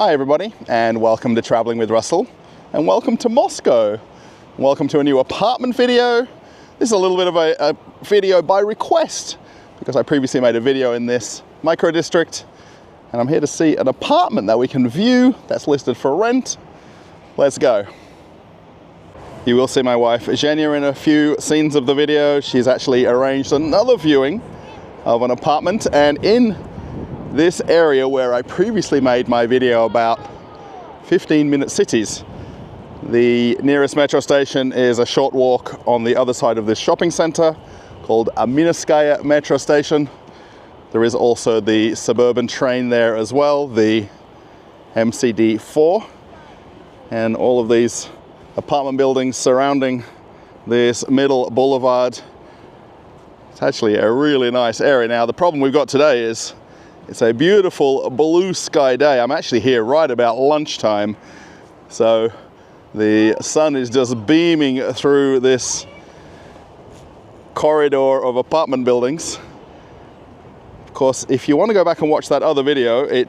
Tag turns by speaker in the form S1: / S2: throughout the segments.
S1: Hi everybody, and welcome to Traveling with Russell, and welcome to Moscow. Welcome to a new apartment video. This is a little bit of a video by request, because I previously made a video in this micro district, and I'm here to see an apartment that we can view that's listed for rent. Let's go. You will see my wife Zhenya in a few scenes of the video. She's actually arranged another viewing of an apartment, and in this area where I previously made my video about 15-minute cities, the nearest metro station is a short walk on the other side of this shopping center called Aminskaya metro station. There is also the suburban train there as well, the MCD4, and all of these apartment buildings surrounding this middle boulevard. It's actually a really nice area. Now, the problem we've got today is it's a beautiful blue sky day. I'm actually here right about lunchtime, so the sun is just beaming through this corridor of apartment buildings. Of course, if you want to go back and watch that other video, it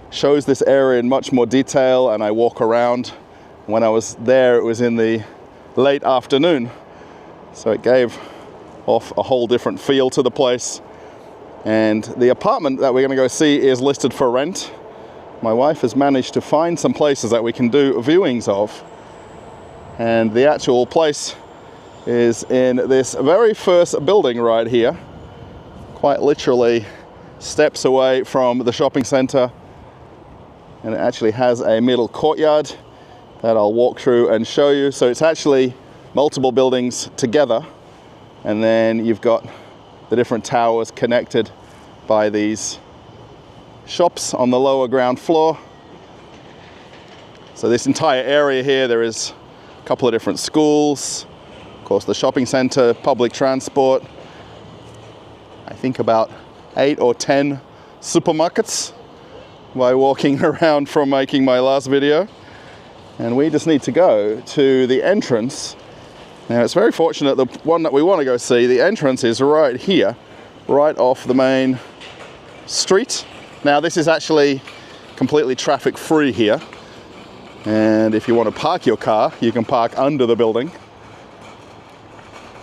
S1: shows this area in much more detail, and I walk around. When I was there, it was in the late afternoon, so it gave off a whole different feel to the place. And the apartment that we're going to go see is listed for rent. My wife has managed to find some places that we can do viewings of, and the actual place is in this very first building right here, quite literally steps away from the shopping center, and it actually has a middle courtyard that I'll walk through and show you. So it's actually multiple buildings together, and then you've got the different towers connected by these shops on the lower ground floor. So this entire area here, there is a couple of different schools, of course the shopping center, public transport, I think about 8 or 10 supermarkets by walking around from making my last video. And we just need to go to the entrance. Now, it's very fortunate, the one that we want to go see, the entrance is right here, right off the main street. Now, this is actually completely traffic free here, and if you want to park your car, you can park under the building,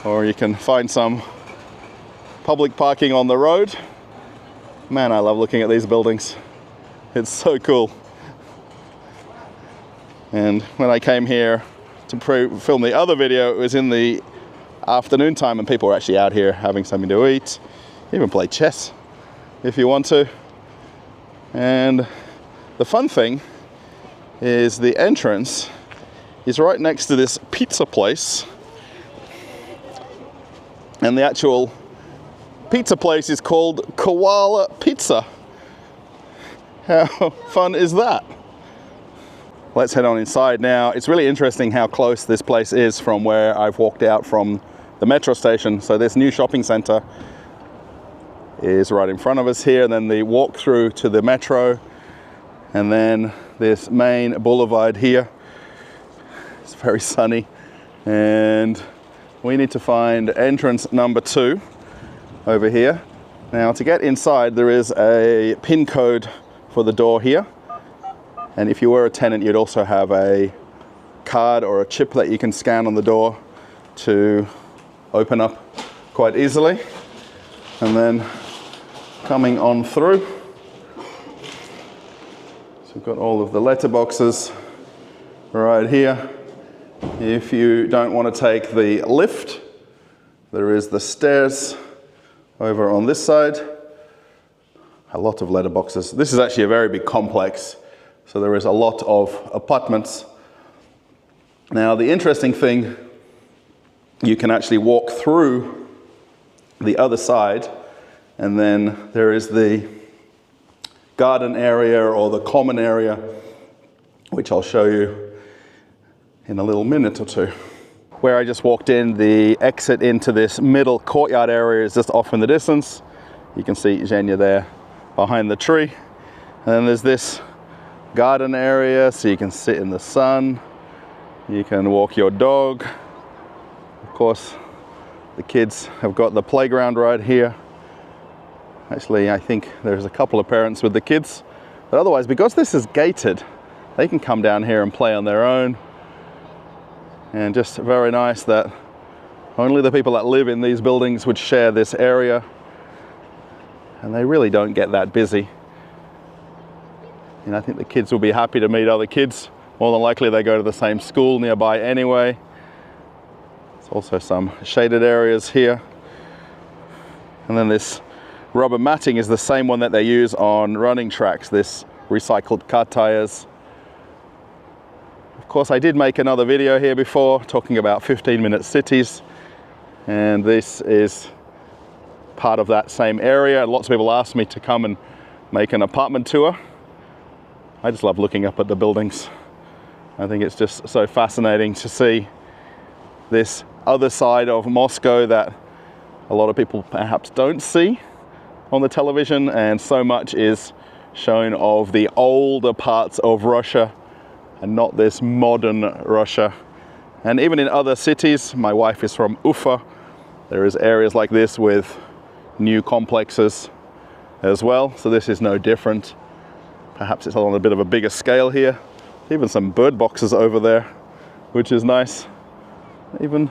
S1: or you can find some public parking on the road. Man, I love looking at these buildings. It's so cool. And when I came here to film the other video, it was in the afternoon time, and people were actually out here having something to eat, even play chess if you want to. And the fun thing is the entrance is right next to this pizza place, and the actual pizza place is called Koala Pizza. How fun is that? Let's head on inside now. It's really interesting how close this place is from where I've walked out from the metro station. So this new shopping center is right in front of us here, and then the walk through to the metro, and then this main boulevard here. It's very sunny, and we need to find entrance number 2 over here. Now, to get inside, there is a PIN code for the door here. And if you were a tenant, you'd also have a card or a chip that you can scan on the door to open up quite easily. And then coming on through, so we've got all of the letterboxes right here. If you don't want to take the lift, there is the stairs over on this side. A lot of letterboxes. This is actually a very big complex, so there is a lot of apartments. Now, the interesting thing, you can actually walk through the other side, and then there is the garden area or the common area, which I'll show you in a little minute or two. Where I just walked in, the exit into this middle courtyard area is just off in the distance. You can see Zhenya there behind the tree. And then there's this garden area, so you can sit in the sun, you can walk your dog. Of course, the kids have got the playground right here. Actually, I think there's a couple of parents with the kids But otherwise, because this is gated, they can come down here and play on their own. And just very nice that only the people that live in these buildings would share this area. And they really don't get that busy. And I think the kids will be happy to meet other kids. More than likely they go to the same school nearby anyway. There's also some shaded areas here. And then this rubber matting is the same one that they use on running tracks, this recycled car tires. Of course, I did make another video here before talking about 15-minute cities. And this is part of that same area. Lots of people asked me to come and make an apartment tour. I just love looking up at the buildings. I think it's just so fascinating to see this other side of Moscow that a lot of people perhaps don't see on the television, and so much is shown of the older parts of Russia and not this modern Russia. And even in other cities, my wife is from Ufa, there is areas like this with new complexes as well, so this is no different. Perhaps it's on a bit of a bigger scale here. Even some bird boxes over there, which is nice. Even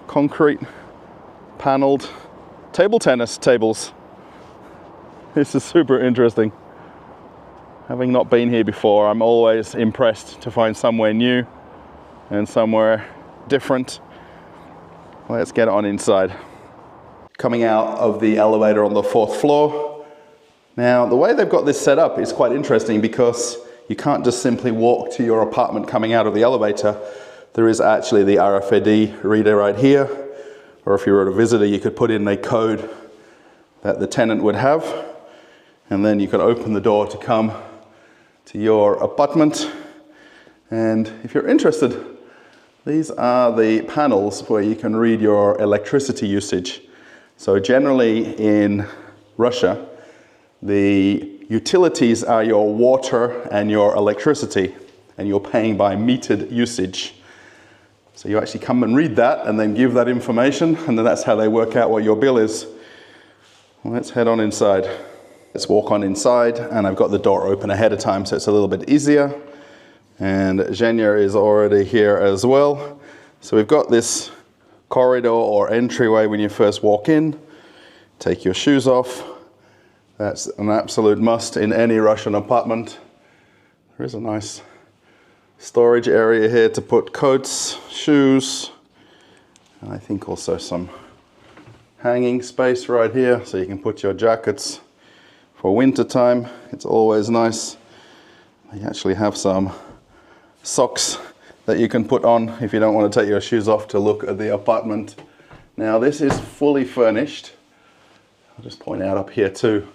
S1: concrete paneled table tennis tables. This is super interesting. Having not been here before, I'm always impressed to find somewhere new and somewhere different. Let's get on inside. Coming out of the elevator on the 4th floor. Now, the way they've got this set up is quite interesting because you can't just simply walk to your apartment coming out of the elevator. There is actually the RFID reader right here, or if you were a visitor, you could put in a code that the tenant would have, and then you could open the door to come to your apartment. And if you're interested, these are the panels where you can read your electricity usage. So generally in Russia, the utilities are your water and your electricity, and you're paying by metered usage. So you actually come and read that and then give that information, and then that's how they work out what your bill is. Well, let's head on inside. Let's walk on inside, and I've got the door open ahead of time so it's a little bit easier. And Zhenya is already here as well. So we've got this corridor or entryway when you first walk in. Take your shoes off. That's an absolute must in any Russian apartment. There is a nice storage area here to put coats, shoes, and I think also some hanging space right here so you can put your jackets for winter time. It's always nice. They actually have some socks that you can put on if you don't want to take your shoes off to look at the apartment. Now this is fully furnished. I'll just point out up here too.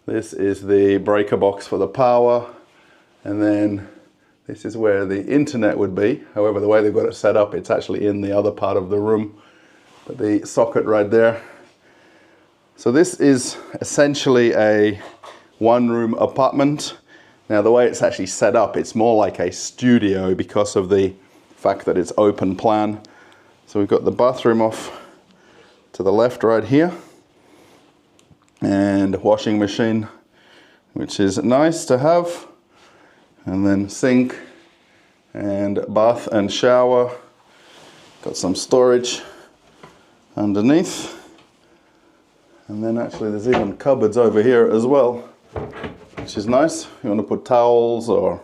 S1: This is the breaker box for the power, and then this is where the internet would be. However, the way they've got it set up, it's actually in the other part of the room, but the socket right there. So this is essentially a one-room apartment. Now the way it's actually set up, it's more like a studio because of the fact that it's open plan. So we've got the bathroom off to the left right here, and washing machine, which is nice to have, and then sink and bath and shower. Got some storage underneath, and then actually there's even cupboards over here as well, which is nice. You want to put towels or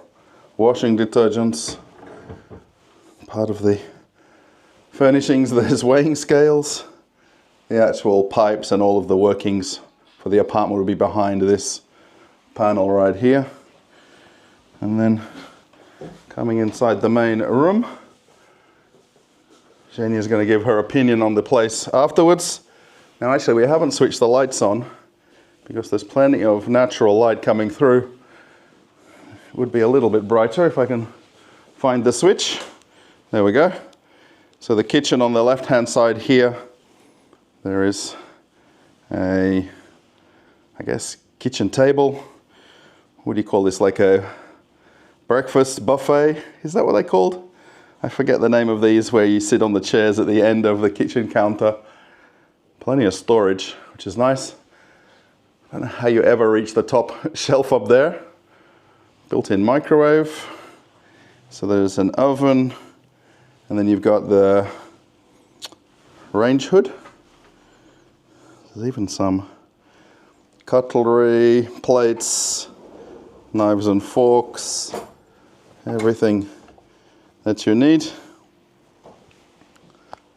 S1: washing detergents. Part of the furnishings, there's weighing scales. The actual pipes and all of the workings for the apartment will be behind this panel right here. And then coming inside the main room, Zhenya's going to give her opinion on the place afterwards. Now actually we haven't switched the lights on because there's plenty of natural light coming through. It would be a little bit brighter if I can find the switch. There we go. So the kitchen on the left hand side here, there is a, I guess, kitchen table. What do you call this, like a breakfast buffet? Is that what they're called? I forget the name of these, where you sit on the chairs at the end of the kitchen counter. Plenty of storage, which is nice. I don't know how you ever reach the top shelf up there. Built-in microwave. So there's an oven, and then you've got the range hood. There's even some cutlery, plates, knives and forks, everything that you need.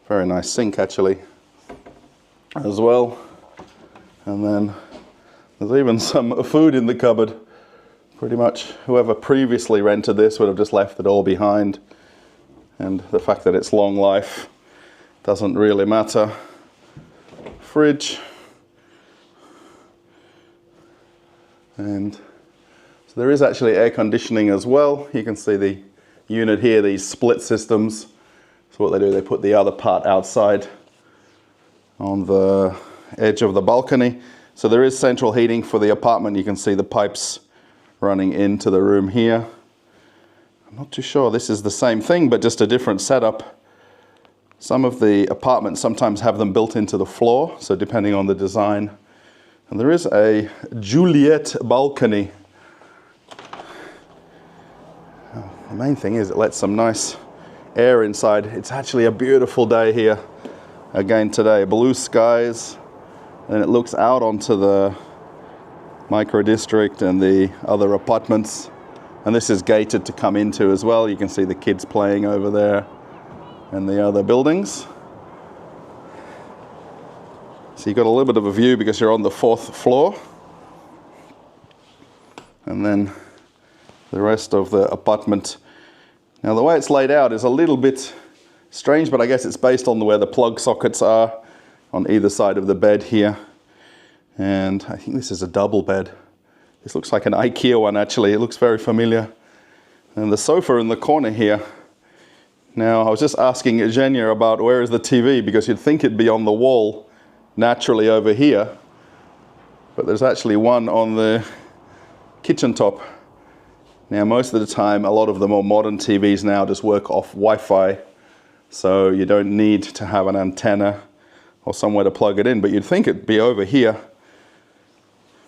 S1: Very nice sink actually as well. And then there's even some food in the cupboard. Pretty much whoever previously rented this would have just left it all behind. And the fact that it's long life doesn't really matter. Fridge. And so there is actually air conditioning as well. You can see the unit here, these split systems. So what they do, they put the other part outside on the edge of the balcony. So there is central heating for the apartment. You can see the pipes running into the room here. I'm not too sure this is the same thing, but just a different setup. Some of the apartments sometimes have them built into the floor, so depending on the design. And there is a Juliet balcony. The main thing is it lets some nice air inside. It's actually a beautiful day here again today. Blue skies, and it looks out onto the micro district and the other apartments. And this is gated to come into as well. You can see the kids playing over there and the other buildings. So you've got a little bit of a view because you're on the 4th floor. And then the rest of the apartment. Now the way it's laid out is a little bit strange, but I guess it's based on where the plug sockets are on either side of the bed here. And I think this is a double bed. This looks like an IKEA one actually. It looks very familiar. And the sofa in the corner here. Now I was just asking Zhenya about where is the TV, because you'd think it'd be on the wall naturally over here. But there's actually one on the kitchen top. Now most of the time, a lot of the more modern TVs now just work off Wi-Fi. So you don't need to have an antenna or somewhere to plug it in, but you'd think it'd be over here.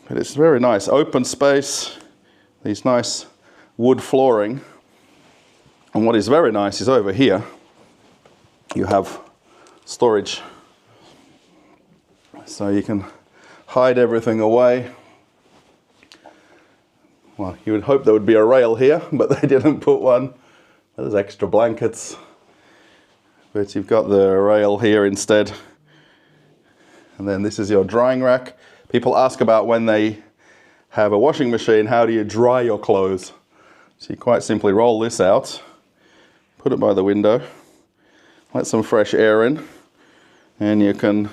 S1: But it's very nice, open space, these nice wood flooring. And what is very nice is over here, you have storage. So you can hide everything away. Well, you would hope there would be a rail here, but they didn't put one. There's extra blankets. But you've got the rail here instead. And then this is your drying rack. People ask about when they have a washing machine, how do you dry your clothes? So you quite simply roll this out, put it by the window, let some fresh air in, and you can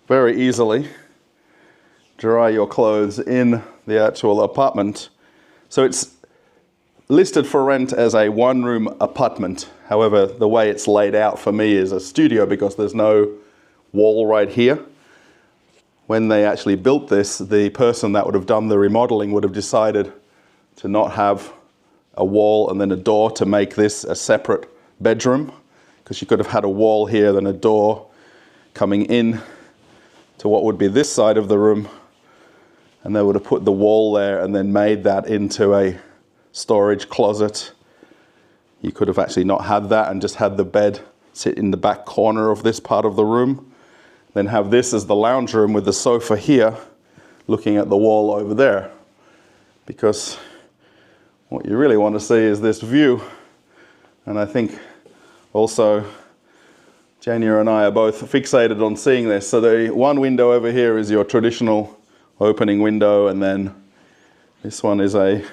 S1: very easily dry your clothes in the actual apartment. So it's listed for rent as a one-room apartment. However, the way it's laid out for me is a studio because there's no wall right here. When they actually built this, the person that would have done the remodeling would have decided to not have a wall and then a door to make this a separate bedroom, because you could have had a wall here, then a door coming in to what would be this side of the room, and they would have put the wall there and then made that into a storage closet. You could have actually not had that and just had the bed sit in the back corner of this part of the room. Then have this as the lounge room with the sofa here, looking at the wall over there. Because what you really want to see is this view. And I think also Zhenya and I are both fixated on seeing this. So the one window over here is your traditional opening window, and then this one is a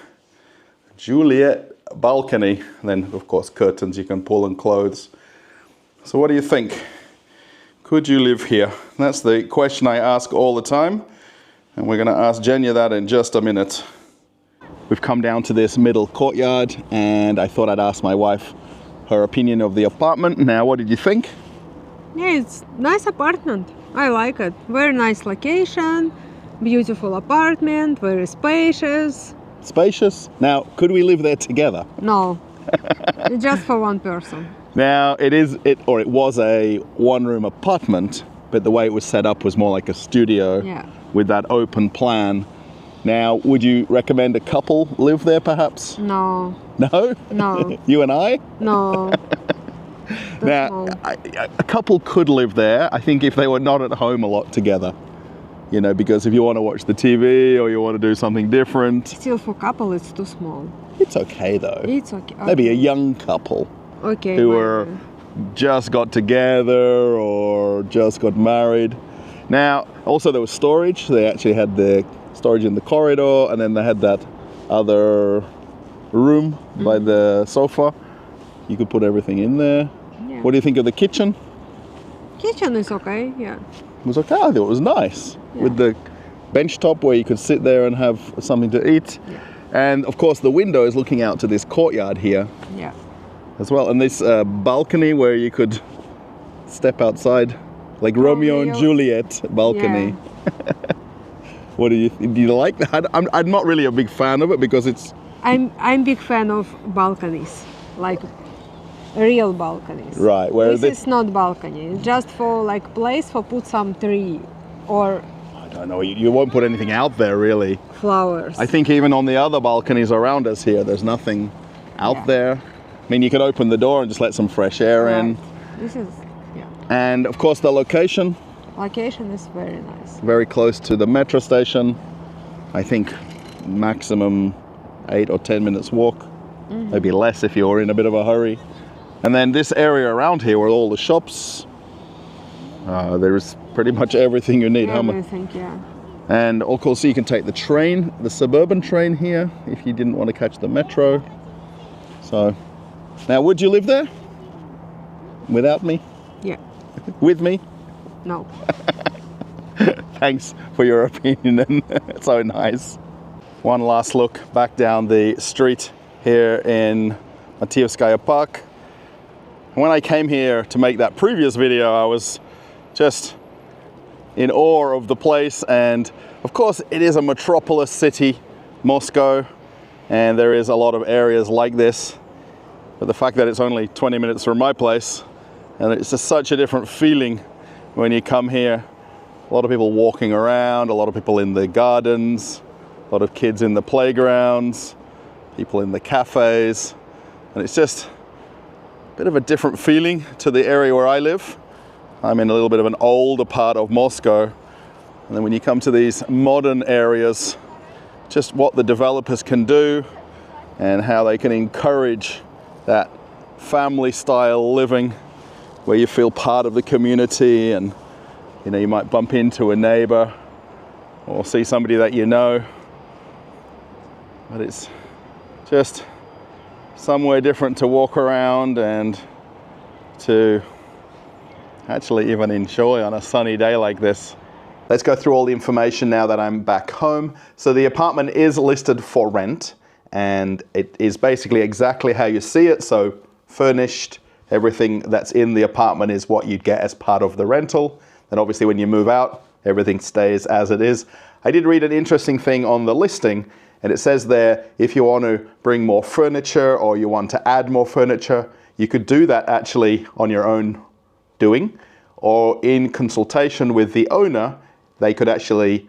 S1: Juliet balcony. And then of course curtains you can pull and clothes. So what do you think? Could you live here? That's the question I ask all the time, and we're going to ask Zhenya that in just a minute. We've come down to this middle courtyard, and I thought I'd ask my wife her opinion of the apartment. Now, what did you think?
S2: Yeah, it's nice apartment. I like it. Very nice location, beautiful apartment, very spacious.
S1: Spacious? Now, could we live there together?
S2: No, just for one person.
S1: Now, it was a one-room apartment, but the way it was set up was more like a studio.
S2: Yeah.
S1: with that open plan. Now, would you recommend a couple live there perhaps?
S2: No.
S1: No?
S2: No.
S1: You and I?
S2: No.
S1: Now,
S2: small.
S1: a couple could live there, I think, if they were not at home a lot together. You know, because if you want to watch the TV or you want to do something different.
S2: Still, for couple, it's too small.
S1: It's okay though.
S2: It's okay.
S1: Maybe a young couple
S2: Okay.
S1: who were just got together or just got married. Now, also there was storage. They actually had the storage in the corridor, and then they had that other room by the sofa. You could put everything in there.
S2: Yeah.
S1: What do you think of the kitchen?
S2: Kitchen is okay. Yeah.
S1: It was okay. I thought it was nice.
S2: Yeah.
S1: With the bench top where you could sit there and have something to eat.
S2: Yeah.
S1: And of course the window is looking out to this courtyard here
S2: Yeah.
S1: as well. And this balcony where you could step outside, like Romeo and Juliet balcony.
S2: Yeah.
S1: What do you like that? I'm not really a big fan of it because it's...
S2: I'm big fan of balconies, like real balconies.
S1: Right, where
S2: this is not balcony. It's just for like place for put some tree or
S1: I don't know, you won't put anything out there really.
S2: flowers.
S1: I think even on the other balconies around us here, there's nothing out
S2: Yeah.
S1: there. I mean, you could open the door and just let some fresh air in.
S2: This is
S1: And of course the location,
S2: location is very nice.
S1: very close to the metro station. I think maximum 8 or 10 minutes walk, maybe less if you're in a bit of a hurry. And then this area around here where all the shops, there's pretty much everything you need.
S2: Everything, yeah.
S1: And of course you can take the train, the suburban train here, if you didn't want to catch the metro. So, now would you live there? Without me?
S2: Yeah.
S1: With me?
S2: No.
S1: Thanks for your opinion. So nice. One last look back down the street here in Ochakovskoe Park. When I came here to make that previous video, I was just in awe of the place. And of course, it is a metropolis city, Moscow, and there is a lot of areas like this. But the fact that it's only 20 minutes from my place, and it's just such a different feeling when you come here. A lot of people walking around, a lot of people in the gardens, a lot of kids in the playgrounds, people in the cafes, and it's just a bit of a different feeling to the area where I live. I'm in a little bit of an older part of Moscow, and then when you come to these modern areas, just what the developers can do and how they can encourage that family style living where you feel part of the community, and you know, you might bump into a neighbor or see somebody that you know, but it's just somewhere different to walk around and to actually even enjoy on a sunny day like this. Let's go through all the information now that I'm back home. So the apartment is listed for rent, and it is basically exactly how you see it. So furnished, everything that's in the apartment is what you'd get as part of the rental. And obviously when you move out, everything stays as it is. I did read an interesting thing on the listing, and it says there, if you want to bring more furniture or you want to add more furniture, you could do that actually on your own doing, or in consultation with the owner, they could actually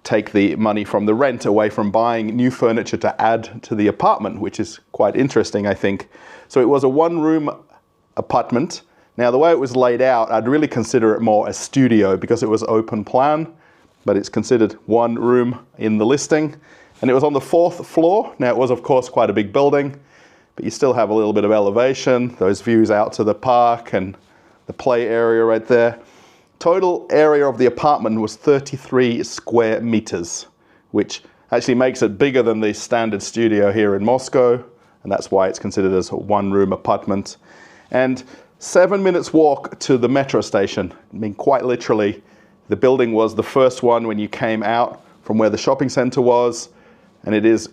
S1: take the money from the rent away from buying new furniture to add to the apartment, which is quite interesting, I think. So it was a one-room apartment. Now, the way it was laid out, I'd really consider it more a studio because it was open plan, but it's considered one room in the listing. And it was on the 4th floor. Now, it was, of course, quite a big building, but you still have a little bit of elevation, those views out to the park and the play area right there. Total area of the apartment was 33 square meters, which actually makes it bigger than the standard studio here in Moscow, and that's why it's considered as a one-room apartment. And 7 minutes walk to the metro station. I mean, quite literally, the building was the first one when you came out from where the shopping center was, and it is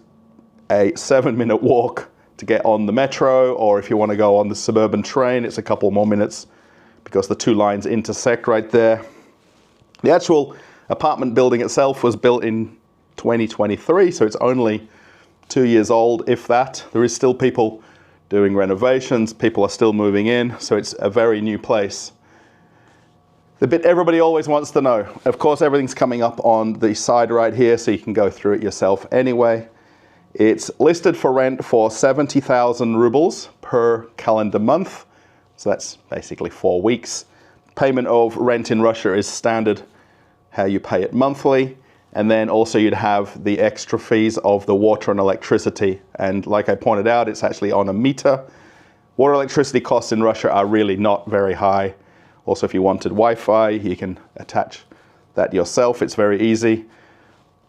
S1: a 7-minute walk to get on the metro, or if you want to go on the suburban train, it's a couple more minutes because the two lines intersect right there. The actual apartment building itself was built in 2023, so it's only 2 years old, if that. There is still people doing renovations, people are still moving in, so it's a very new place. The bit everybody always wants to know. Of course, everything's coming up on the side right here, so you can go through it yourself anyway. It's listed for rent for 70,000 rubles per calendar month. So that's basically 4 weeks. Payment of rent in Russia is standard, how you pay it monthly. And then also you'd have the extra fees of the water and electricity. And like I pointed out, it's actually on a meter. Water and electricity costs in Russia are really not very high. Also, if you wanted Wi-Fi, you can attach that yourself. It's very easy.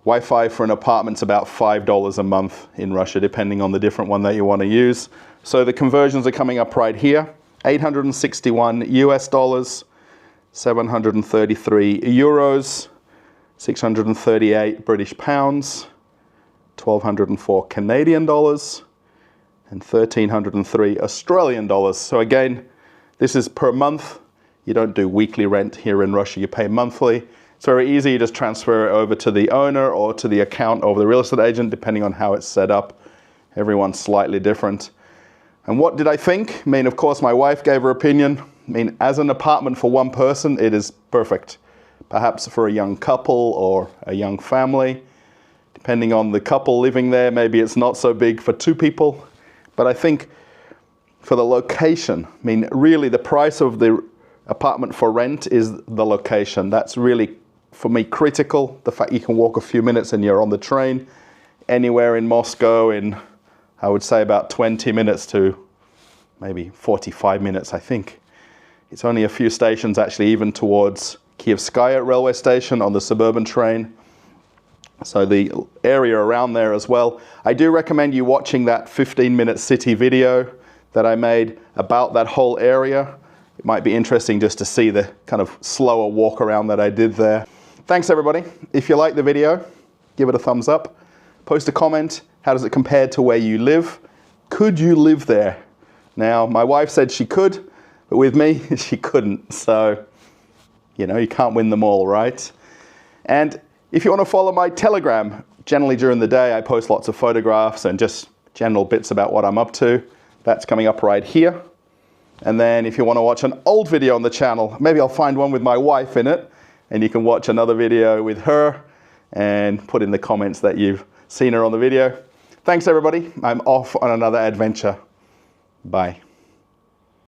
S1: Wi-Fi for an apartment's about $5 a month in Russia, depending on the different one that you want to use. So the conversions are coming up right here. 861 US dollars, 733 euros, 638 British pounds, 1,204 Canadian dollars, and 1,303 Australian dollars. So again, this is per month. You don't do weekly rent here in Russia, you pay monthly. It's very easy, you just transfer it over to the owner or to the account of the real estate agent, depending on how it's set up. Everyone's slightly different. And what did I think? I mean, of course, my wife gave her opinion. I mean, as an apartment for one person, it is perfect. Perhaps for a young couple or a young family. Depending on the couple living there, maybe it's not so big for 2 people. But I think for the location, I mean, really the price of the apartment for rent is the location. That's really, for me, critical. The fact you can walk a few minutes and you're on the train anywhere in Moscow in, I would say, about 20 minutes to maybe 45 minutes, I think. It's only a few stations, actually, even towards Kievskaya railway station on the suburban train. So the area around there as well. I do recommend you watching that 15-minute city video that I made about that whole area. It might be interesting just to see the kind of slower walk around that I did there. Thanks, everybody. If you like the video, give it a thumbs up. Post a comment. How does it compare to where you live? Could you live there? Now, my wife said she could, but with me, she couldn't. So, you know, you can't win them all, right? And if you want to follow my Telegram, generally during the day, I post lots of photographs and just general bits about what I'm up to. That's coming up right here. And then if you want to watch an old video on the channel, maybe I'll find one with my wife in it, and you can watch another video with her and put in the comments that you've seen her on the video. Thanks, everybody. I'm off on another adventure. Bye.